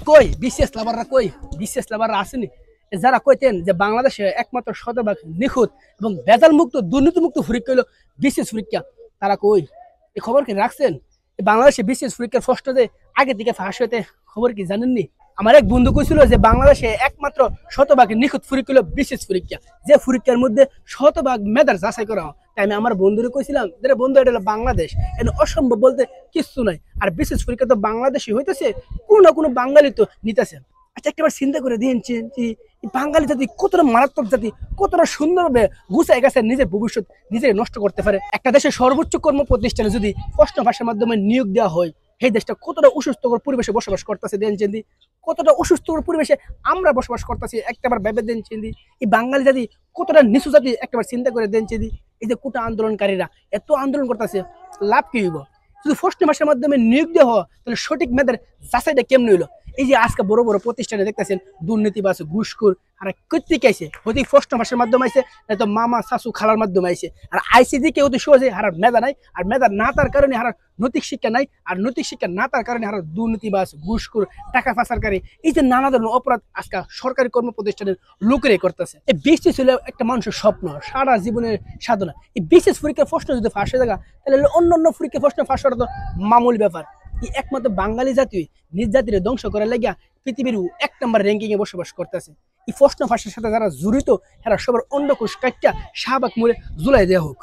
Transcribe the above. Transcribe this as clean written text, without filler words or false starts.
কই বিশেষ লাভাররা কই বিশেষ লাভাররা আসেনি যারা কইতেন যে বাংলাদেশে একমাত্র শতভাগ নিখুঁত এবং ভেজাল মুক্ত দুর্নীতি মুক্ত পরীক্ষা হলো বিশেষ পরীক্ষা তারা কই এই খবর কি রাখছেন বাংলাদেশে বিশেষ পরীক্ষার প্রশ্ন যে আগে থেকে ফাঁস হইতে খবর কি জানেননি আমার এক বন্ধু কইছিল যে বাংলাদেশে একমাত্র শতভাগ নিখুঁত পরীক্ষা হলো বিশেষ পরীক্ষা যে পরীক্ষার মধ্যে শতভাগ মেধার যাচাই করা হয় তাই আমি আমার বন্ধুরে কইছিলাম যে বন্ধু এটা হলো বাংলাদেশ এটা অসম্ভব বলতে কিচ্ছু নাই আর বিশেষ পরীক্ষা তো বাংলাদেশই হইতেছে কোনো না কোনো বাঙালি তো নিতেছে আচ্ছা একবার চিন্তা করে দিয়েছেন যে বাঙালি জাতি কতটা মারাত্মক জাতি কতটা সুন্দরভাবে গুছাই গেছে নিজের ভবিষ্যৎ নিজে নষ্ট করতে পারে একটা দেশের সর্বোচ্চ কর্ম প্রতিষ্ঠানে যদি প্রশ্ন ভাষার মাধ্যমে নিয়োগ দেওয়া হয় সেই দেশটা কতটা অসুস্থকর পরিবেশে বসবাস করতেছে দেন চেন্দি কতটা অসুস্থকর পরিবেশে আমরা বসবাস করতেছি একটাবার ভেবে দেন চেন্দি এই বাঙালি জাতি কতটা নিচু জাতি একটাবার চিন্তা করে দেন চেন্দি এই যে কোটা আন্দোলনকারীরা এত আন্দোলন করতেছে লাভ কি হইব যদি প্রশ্ন ভাষার মাধ্যমে নিয়োগ দেওয়া হয় তাহলে সঠিক মেধার যাচাইটা কেমন হইলো এই যে আজকে বড় বড় প্রতিষ্ঠানে দেখতেছেন দুর্নীতিবাজ ঘুষখোর আর কর্তৃক আইছে হতে প্রশ্ন ভাষার মাধ্যমে আইছে নয়তো মামা শাশু খালার মাধ্যমে আইছে আর আইসিজি কেউ তো সহজে হারার মেধা নাই আর মেধা না তার কারণে হারার নৈতিক শিক্ষা নাই আর নৈতিক শিক্ষা না তার কারণে হারার দুর্নীতিবাজ ঘুষখোর টাকা পাচারকারী এই যে নানা ধরনের অপরাধ আজকে সরকারি কর্ম প্রতিষ্ঠানের লোকেরাই করতেছে এই বিশেষ ছিল একটা মানুষের স্বপ্ন সারা জীবনের সাধনা এই বিশেষ পরীক্ষার প্রশ্ন যদি ফাঁস হয়ে থাকা তাহলে অন্য অন্য পরীক্ষার প্রশ্ন ফাঁস হওয়ার তো মামুলি ব্যাপার একমাত্র বাঙালি জাতি নিজ জাতির ধ্বংস করার লাগিয়া পৃথিবীর 1 নম্বর র্যাঙ্কিং এ বসবাস করতেছে এই প্রশ্ন ফাঁসের সাথে যারা জড়িত এরা সবার অন্ডকোষ কাটটা শাহবাগ মোড়ে ঝুলাই দেওয়া হোক।